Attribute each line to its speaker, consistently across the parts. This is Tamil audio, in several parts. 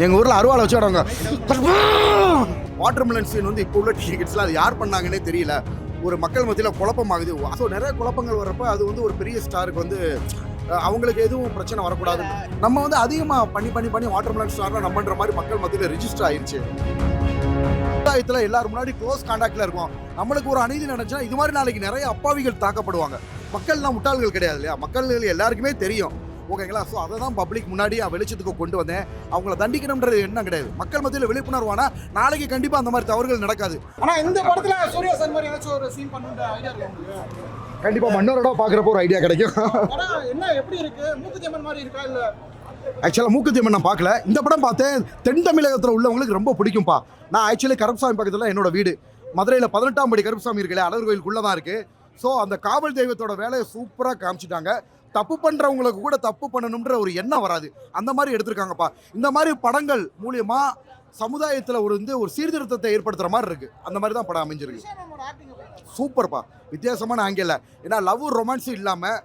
Speaker 1: எங்கள் ஊரில் அருவாளை வச்சு ஆடுவாங்க. வாட்டர்மெலன் சீன் வந்து இப்போ உள்ள டிக்கெட்ஸ்லாம் அது யார் பண்ணாங்கன்னே தெரியல. ஒரு மக்கள் மத்தியில் குழப்பமாகுது. ஸோ நிறைய குழப்பங்கள் வர்றப்ப அது வந்து ஒரு பெரிய ஸ்டாருக்கு வந்து அவங்களுக்கு எதுவும் பிரச்சனை வரக்கூடாது. நம்ம வந்து அதிகமாக பண்ணி வாட்டர்மெலன் ஸ்டார்லாம் நம்மன்ற மாதிரி மக்கள் மத்தியில் ரிஜிஸ்டர் ஆயிடுச்சு. சமுதாயத்தில் எல்லாரும் முன்னாடி க்ளோஸ் கான்டாக்டில் இருக்கும். நம்மளுக்கு ஒரு அநீதி நினைச்சா இது மாதிரி நாளைக்கு நிறைய அப்பாவிகள் தாக்கப்படுவாங்க. மக்கள்லாம் முட்டாள்கள் கிடையாது இல்லையா, மக்கள் எல்லாருக்குமே தெரியும். ஓகேங்களா? ஸோ அதை தான் பப்ளிக் முன்னாடி வெளிச்சத்துக்கு கொண்டு வந்தேன். அவங்கள தண்டிக்கணும்ன்றது என்ன கிடையாது. மக்கள் மத்தியில் விழிப்புணர்வானா நாளைக்கு கண்டிப்பாக அந்த மாதிரி தவறுகள் நடக்காது.
Speaker 2: ஆனால் இந்த படத்தில் சூர்யா சார் மாதிரி ஏதாச்சும் ஒரு சீன் பண்ணுற ஐடியா இருக்கு.
Speaker 1: கண்டிப்பாக மன்னரோட பார்க்குறப்போ ஒரு ஐடியா கிடைக்கும்.
Speaker 2: என்ன எப்படி இருக்கு, மூக்குத்தியம்மன் மாதிரி இருக்கா இல்லை?
Speaker 1: ஆக்சுவலாக மூக்குத்தியம்மன் நான் பார்க்கல. இந்த படம் பார்த்தேன். தென் தமிழகத்தில் உள்ளவங்களுக்கு ரொம்ப பிடிக்கும்ப்பா. நான் ஆக்சுவலி கருப்புசாமி பக்கத்தில் என்னோட வீடு மதுரையில் 18ஆம் படி கருப்புசாமி இருக்குல்ல, அழகர் கோயிலுக்குள்ளே தான் இருக்குது. ஸோ அந்த காவல் தெய்வத்தோட வேலையை சூப்பராக காமிச்சிட்டாங்க. தப்பு பண்ணுறவங்களுக்கு கூட தப்பு பண்ணணுன்ற ஒரு எண்ணம் வராது. அந்த மாதிரி எடுத்திருக்காங்கப்பா. இந்த மாதிரி படங்கள் மூலியமா சமுதாயத்தில் ஒரு சீர்திருத்தத்தை ஏற்படுத்துகிற மாதிரி இருக்குது. அந்த மாதிரி தான் படம் அமைஞ்சிருக்கு. சூப்பர்ப்பா, வித்தியாசமான ஆங்கிள். ஏன்னா லவ் ரொமான்ஸும் இல்லாமல்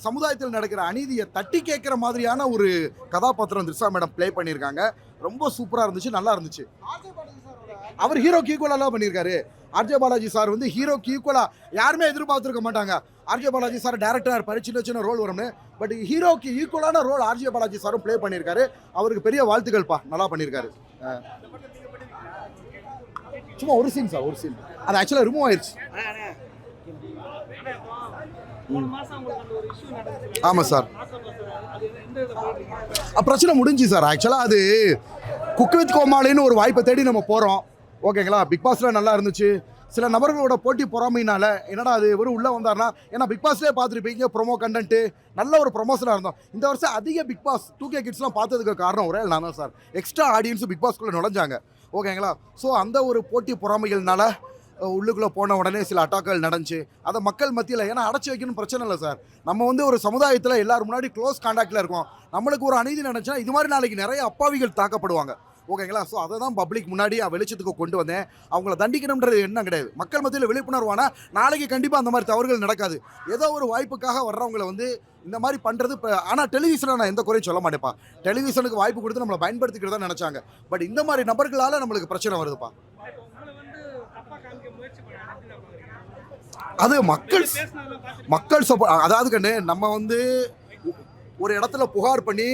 Speaker 1: சமுதாயத்தில் நடக்கிற அநீதியை தட்டி கேட்குற மாதிரியான ஒரு கதாபாத்திரம் திரிஷா மேடம் ப்ளே பண்ணியிருக்காங்க. ரொம்ப சூப்பராக இருந்துச்சு, நல்லா இருந்துச்சு. அவர் ஹீரோக்கு ஈக்குவலாக பண்ணியிருக்காரு. ஆர்ஜே பாலாஜி சார் வந்து ஹீரோக்கு ஈக்குவலாக யாருமே எதிர்பார்த்துருக்க மாட்டாங்க. ஆர்ஜே பாலாஜி சார் டேரக்டர் இருப்பார், சின்ன ரோல் வரும்னு. பட் ஹீரோக்கு ஈக்குவலான ரோல் ஆர்ஜே பாலாஜி சாரும் ப்ளே பண்ணியிருக்காரு. அவருக்கு பெரிய வாழ்த்துக்கள்ப்பா, நல்லா பண்ணியிருக்காரு. சும்மா ஒரு சீன் சார், ஒரு சீன் அது ஆக்சுவலாக ரிமூவ் ஆயிடுச்சு. ஆமாம் சார், பிரச்சனை முடிஞ்சு சார். ஆக்சுவலாக அது குக் வித் கோமாளின்னு ஒரு வாய்ப்பை தேடி நம்ம போகிறோம். ஓகேங்களா? பிக் பாஸில் நல்லா இருந்துச்சு. சில நபர்களோட போட்டி பொறாமையினால என்னடா அது வெறும் உள்ளே வந்தார்னா, ஏன்னா பிக் பாஸ்லேயே பார்த்துருப்பீங்க ப்ரொமோ கண்டென்ட்டு நல்ல ஒரு ப்ரொமோஷனாக இருந்தோம். இந்த வருஷம் அதிக பிக் பாஸ் 2K கிட்ஸ்லாம் பார்த்ததுக்கு காரணம் ஒரே நான் தான் சார். எக்ஸ்ட்ரா ஆடியன்ஸும் பிக் பாஸ்க்குள்ளே நுழைஞ்சாங்க. ஓகேங்களா? ஸோ அந்த ஒரு போட்டி பொறாமைகள்னால உள்ளுக்குள்ளே போன உடனே சில அட்டாக்கள் நடந்துச்சு. அதை மக்கள் மத்தியில் ஏன்னா அடைச்சி வைக்கணும் பிரச்சனை இல்லை சார். நம்ம வந்து ஒரு சமுதாயத்தில் எல்லாரும் முன்னாடி க்ளோஸ் கான்டாக்டில் இருக்கோம். நம்மளுக்கு ஒரு அநீதி நினச்சா இது மாதிரி நாளைக்கு நிறைய அப்பாவிகள் தாக்கப்படுவாங்க. ஓகேங்களா? ஸோ அதை தான் பப்ளிக் முன்னாடி வெளிச்சத்துக்கு கொண்டு வந்தேன். அவங்கள தண்டிக்கணும்ன்றது என்ன கிடையாது. மக்கள் மத்தியில் விழிப்புணர்வானா நாளைக்கு கண்டிப்பாக அந்த மாதிரி தவறுகள் நடக்காது. ஏதோ ஒரு வாய்ப்புக்காக வர்றவங்களை வந்து இந்த மாதிரி பண்ணுறது இப்போ. ஆனால் டெலிவிஷனில் நான் எந்த குறையும் சொல்ல மாட்டேப்பா. டெலிவிஷனுக்கு வாய்ப்பு கொடுத்து நம்மளை பயன்படுத்திக்கிறதா நினச்சாங்க. பட் இந்த மாதிரி நபர்களால் நம்மளுக்கு பிரச்சனை வருதுப்பா. அது மக்கள் சப்போர்ட். அதாவது கண்ணு, நம்ம வந்து ஒரு இடத்துல புகார் பண்ணி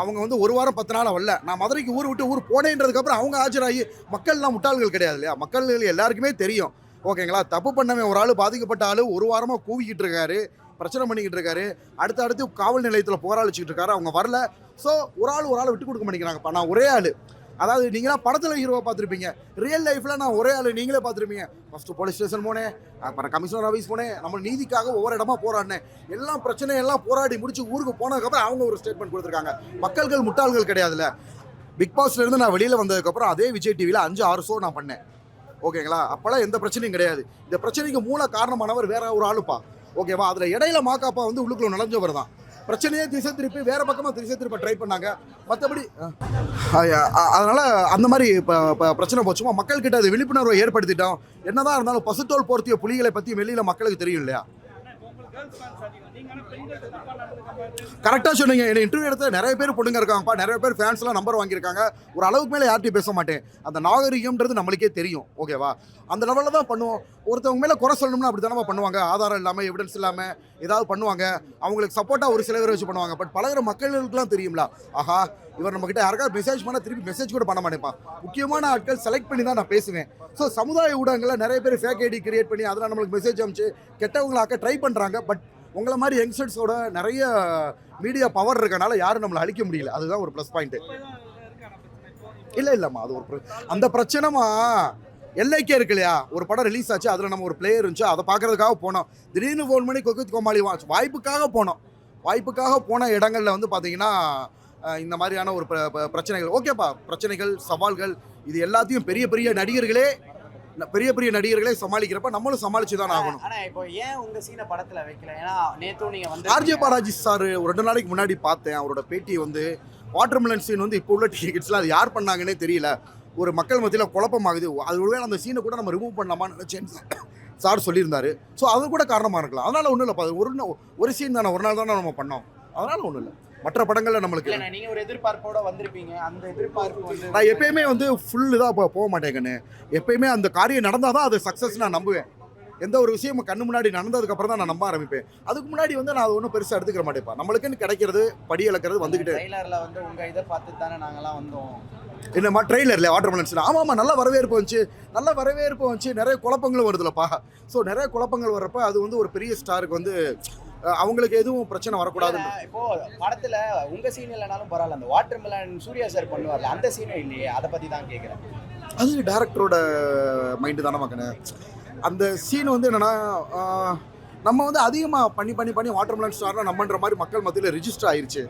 Speaker 1: அவங்க வந்து 1 வாரம் 10 நாள் வரல. நான் மதுரைக்கு ஊர் விட்டு ஊர் போனேன்றதுக்கப்புறம் அவங்க ஆஜராகி, மக்கள்லாம் முட்டாள்கள் கிடையாது இல்லையா, மக்கள் எல்லாருக்குமே தெரியும். ஓகேங்களா? தப்பு பண்ணவன் ஒரு ஆள் பாதிக்கப்பட்ட ஆள் 1 வாரமாக கூவிக்கிட்டு இருக்காரு, பிரச்சனை பண்ணிக்கிட்டு இருக்காரு, அடுத்து காவல் நிலையத்தில் போராளிச்சுக்கிட்டு இருக்காரு. அவங்க வரல. ஸோ ஒரு ஆள் விட்டு கொடுக்க மாட்டேங்கிறாங்கப்பா. நான் ஒரே ஆள். அதாவது நீங்களாம் படத்தில் ஹீரோவை பார்த்துருப்பீங்க, ரியல் லைஃப்பில் நான் ஒரே ஆள். நீங்களே பார்த்துருப்பீங்க. ஃபஸ்ட்டு போலீஸ் ஸ்டேஷன் போனேன், அப்புறம் கமிஷனர் ஆஃபீஸ் போனேன், நம்ம நீதிக்காக ஒவ்வொரு இடமா போராடினேன். எல்லாம் பிரச்சனையெல்லாம் போராடி முடிச்சு ஊருக்கு போனதுக்கப்புறம் அவங்க ஒரு ஸ்டேட்மெண்ட் கொடுத்துருக்காங்க. மக்கள்கள் முட்டாள்கள் கிடையாதுல்ல. பிக் பாஸ்லேருந்து நான் வெளியில் வந்ததுக்கப்புறம் அதே விஜய் டிவியில் 5-6 ஷோ நான் பண்ணேன். ஓகேங்களா? அப்போல்லாம் எந்த பிரச்சனையும் கிடையாது. இந்த பிரச்சனைக்கு மூல காரணமானவர் வேற ஒரு ஆளுப்பா. ஓகேவா? அதில் இடையில மாக்காப்பா வந்து உள்ளுக்குள்ள நுழைஞ்சவர் தான். பிரச்சனையே திசை திருப்பி வேற பக்கமாக திசை திருப்ப ட்ரை பண்ணாங்க. மற்றபடி அதனால் அந்த மாதிரி பிரச்சனை போச்சுமா. மக்கள்கிட்ட அது விழிப்புணர்வை ஏற்படுத்திட்டோம். என்னதான் இருந்தாலும் பசுத்தோல் போர்த்திய புலிகளை பற்றி வெளியில் மக்களுக்கு தெரியும் இல்லையா? கரெக்டாக சொன்னீங்க. என்ன இன்டர்வியூ எடுத்த நிறைய பேர் பொண்ணுங்க இருக்காங்கப்பா, நிறைய பேர் ஃபேன்ஸ்லாம் நம்பர் வாங்கியிருக்காங்க. ஒரு அளவுக்கு மேலே யார்ட்டையும் பேச மாட்டேன். அந்த நாகரிகம்ன்றது நம்மளுக்கே தெரியும். ஓகேவா? அந்த லெவலில் தான் பண்ணுவோம். ஒருத்தவங்க மேலே குறை சொல்லணும்னா அப்படி தானே பண்ணுவாங்க. ஆதாரம் இல்லாமல், எவிடன்ஸ் இல்லாமல் ஏதாவது பண்ணுவாங்க. அவங்களுக்கு சப்போர்ட்டாக ஒரு சில பேர் வச்சு பண்ணுவாங்க. பட் பழகிற மக்களுக்குலாம் தெரியும்ல, ஆஹா இவர் நம்மக்கிட்ட யாருக்காவது மெசேஜ் பண்ணால் திருப்பி மெசேஜ் கூட பண்ண மாட்டேப்பா. முக்கியமான ஆட்கள் செலக்ட் பண்ணி தான் நான் பேசுவேன். ஸோ சமுதாய ஊடகங்களில் நிறைய பேர் ஃபேக் ஐடி கிரியேட் பண்ணி அதில் நம்மளுக்கு மெசேஜ் அனுப்பிச்சு கெட்டவங்களாக்க ட்ரை பண்ணுறாங்க. பட் உங்களை மாதிரி யங்ஸ்டர்ஸோட நிறைய மீடியா பவர் இருக்கனால யாரும் நம்மளை அழிக்க முடியல. அதுதான் ஒரு ப்ளஸ் பாயிண்ட்டு. இல்லைம்மா, அது ஒரு அந்த பிரச்சனைமா எல்லைக்கே இருக்கு இல்லையா. ஒரு படம் ரிலீஸ் ஆச்சு, அதில் நம்ம ஒரு பிளேயர் இருந்துச்சு, அதை பார்க்கறதுக்காக போனோம். திடீர்னு ஃபோன் பண்ணி கொக்கு கோமாளி வாய்ப்புக்காக போனோம். வாய்ப்புக்காக போன இடங்களில் வந்து பார்த்தீங்கன்னா இந்த மாதிரியான ஒரு பிரச்சனைகள். ஓகேப்பா, பிரச்சனைகள், சவால்கள், இது எல்லாத்தையும் பெரிய நடிகர்களே சமாளிக்கிறப்ப நம்மளும் சமாளிச்சு தான் ஆகணும்.
Speaker 3: ஆனா இப்போ ஏன் உங்க சீனை படத்துல வைக்கல? ஏன்னா நேத்து நீங்க வந்து
Speaker 1: ஆர்ஜே பாலாஜி சார் ஒரு 2 நாளைக்கு முன்னாடி பார்த்தேன். அவரோட பேட்டி வந்து வாட்டர்மெலன் சீன் வந்து இப்போ உள்ள டிக்கெட்ஸ்லாம் அது யார் பண்ணாங்கன்னே தெரியல. ஒரு மக்கள் மத்தியில் குழப்பமாகுது. அது ஒருவேளை அந்த சீனை கூட நம்ம ரிமூவ் பண்ணலாமான்னு நினச்சேன் சார் சொல்லியிருந்தாரு. ஸோ அது கூட காரணமாக இருக்கலாம். அதனால் ஒன்றும் இல்லைப்பா, ஒரு சீன் தானே, ஒரு நாள் தானே நம்ம பண்ணோம். அதனால் ஒன்றும் இல்லை. மற்ற படங்களில் நம்மளுக்கு
Speaker 3: இல்ல நீங்க ஒரு எதிர்பார்ப்போட வந்திருப்பீங்க, அந்த எதிர்பார்ப்பு வந்து
Speaker 1: நான் எப்பயுமே வந்து ஃபுல் இதாக போக மாட்டேங்கன்னு. எப்பயுமே அந்த காரியம் நடந்தால் தான் அது சக்ஸஸ் நான் நம்புவேன். எந்த ஒரு விஷயமும் கண்ணு முன்னாடி நடந்ததுக்கப்புறம் தான் நான் நம்ப ஆரம்பிப்பேன். அதுக்கு முன்னாடி வந்து நான் அதை ஒன்றும் பெருசாக எடுத்துக்கிற மாட்டேப்பா. நம்மளுக்குன்னு கிடைக்கிறது படி இழக்கிறது வந்துக்கிட்டு.
Speaker 3: ட்ரெய்லர்ல வந்து உங்க இதை பார்த்து தானே நாங்கெல்லாம் வந்தோம்.
Speaker 1: என்னம்மா ட்ரெய்லரில் வாட்டர்மெலன்ஸில் ஆமாம்மா நல்ல வரவேற்பு வந்துச்சு, நிறைய குழப்பங்களும் வருதுலப்பா. ஸோ நிறைய குழப்பங்கள் வர்றப்ப அது வந்து ஒரு பெரிய ஸ்டாருக்கு வந்து அவங்களுக்கு எதுவும் பிரச்சனை வரக்கூடாது.
Speaker 3: இப்போ படத்துல உங்க சீன் இல்லைனாலும் பரவாயில்ல, அந்த வாட்டர்மெலன் சூர்யா சார் பண்ணுவார்ல அந்த சீனும் இல்லையே, அதை பத்தி தான் கேட்குறேன்.
Speaker 1: அது டேரக்டரோட மைண்டு தானே மக்கனே. அந்த சீன் வந்து என்னென்னா நம்ம வந்து அதிகமாக பண்ணி வாட்டர்மெலன் ஸ்டார்லாம் நம்மன்ற மாதிரி மக்கள் மத்தியில் ரிஜிஸ்டர் ஆயிடுச்சு.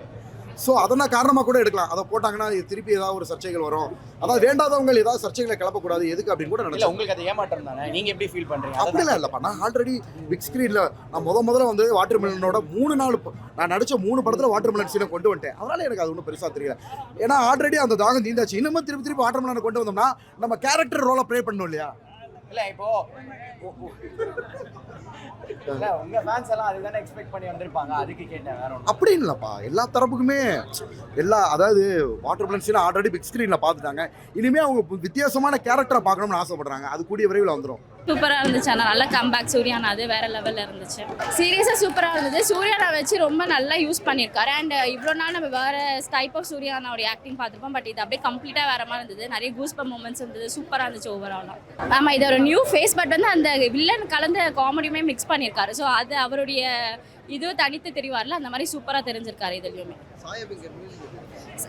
Speaker 1: ஸோ அதனால் காரணமாக கூட எடுக்கலாம். அதை போட்டாங்கன்னா திருப்பி ஏதாவது ஒரு சர்ச்சைகள் வரும். அதாவது வேண்டாதவங்க ஏதாவது சர்ச்சைகளை கிளப்பக்கூடாது எதுக்கு அப்படின்னு கூட
Speaker 3: இல்ல
Speaker 1: நினைச்சேன்.
Speaker 3: உங்களுக்கு அது ஏமாற்றம் தானே, நீங்க எப்படி ஃபீல் பண்றீங்க?
Speaker 1: அப்படிலாம் இல்லைப்பா. நான் ஆல்ரெடி பிக் ஸ்க்ரீனில் நான் முதல்ல வந்து வாட்டர்மெலனோட 3-4 நான் நடித்த 3 படத்தில் வாட்டர்மெலன் சீனை கொண்டு வந்துட்டேன். அதனால் எனக்கு அது ஒன்றும் பெருசாக தெரியல. ஏன்னா ஆல்ரெடி அந்த தாகம் தீந்தாச்சு. இன்னமும் திருப்பி வாட்டர்மெலனை கொண்டு வந்தோம்னா நம்ம கேரக்டர் ரோலை ப்ளே பண்ணணும் இல்லையா?
Speaker 3: இல்ல இப்போ இல்ல உங்க ஃபேன்ஸ் எல்லாம் அதுதானே எக்ஸ்பெக்ட் பண்ணி வந்திருப்பாங்க, அதுக்கு கேட்டேன், வேற ஒன்றும்.
Speaker 1: அப்படி இல்லைப்பா. எல்லா தரப்புக்குமே அதாவது வாட்டர்மெலன் சீனை ஆல்ரெடி பிக் ஸ்க்ரீனில் பார்த்துட்டாங்க. இனிமேல் அவங்க வித்தியாசமான கேரக்டரை பார்க்கணும்னு ஆசைப்படுறாங்க. அது கூடிய விரைவில் வந்துடும்.
Speaker 4: சூப்பராக இருந்துச்சு. ஆனால் நல்ல கம்பேக் சூர்யானா, அது வேற லெவலில் இருந்துச்சு. சீரியஸாக சூப்பராக இருந்தது. சூர்யானா வச்சு ரொம்ப நல்லா யூஸ் பண்ணியிருக்காரு. அண்ட் இவ்வளோ நாள் நம்ம வேறு டைப் ஆஃப் சூர்யானாவுடைய ஆக்டிங் பார்த்துருப்போம். பட் இது அப்படியே கம்ப்ளீட்டாக வேற மாதிரி இருந்தது. நிறைய கூஸ்பம் மூமெண்ட்ஸ் இருந்தது. சூப்பராக இருந்துச்சு ஓவராலாக. ஆமாம், இது ஒரு நியூ ஃபேஸ். பட் வந்து அந்த வில்லன் கலந்த காமெடியுமே மிக்ஸ் பண்ணியிருக்காரு. ஸோ அது அவருடைய இதுவும் தனித்து தெரிவார்ல, அந்த மாதிரி சூப்பராக தெரிஞ்சிருக்காரு இதுலையுமே.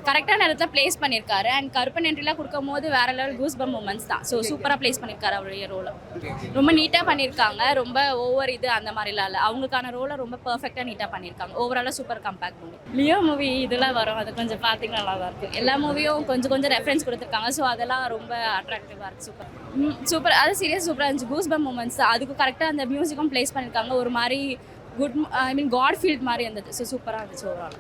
Speaker 4: கரெக்டான இடத்துல பிளேஸ் பண்ணியிருக்காரு. அண்ட் கருப்பன் என்ட்ரிலாம் கொடுக்கும் போது வேற லெவல் கூஸ்பம் மூமெண்ட்ஸ் தான். ஸோ சூப்பராக பிளேஸ் பண்ணியிருக்காரு அவருடைய ரோலை. ரொம்ப நீட்டாக பண்ணியிருக்காங்க. ரொம்ப ஓவர் இது அந்த மாதிரிலாம் இல்லை. அவங்களுக்கான ரோலை ரொம்ப பர்ஃபெக்டாக நீட்டாக பண்ணியிருக்காங்க. ஓவராலாக super compact movie. Leo movie இதெல்லாம் வரும், அது கொஞ்சம் பார்த்தீங்கன்னா நல்லா தான் இருக்குது. எல்லா மூவியும் கொஞ்சம் ரெஃபரன்ஸ் கொடுத்துருக்காங்க. ஸோ அதெல்லாம் ரொம்ப அட்ராக்டிவாக இருக்குது. சூப்பர் அது சீரியஸ் சூப்பராக இருந்துச்சு. கூஸ்பம் மூமெண்ட்ஸ் அதுக்கு கரெக்டாக அந்த மியூசிக்கும் பிளேஸ் பண்ணியிருக்காங்க. ஒரு மாதிரி காட் ஃபீல்ட் மாதிரி இருந்தது. ஸோ சூப்பராக இருந்துச்சு ஓவரால்.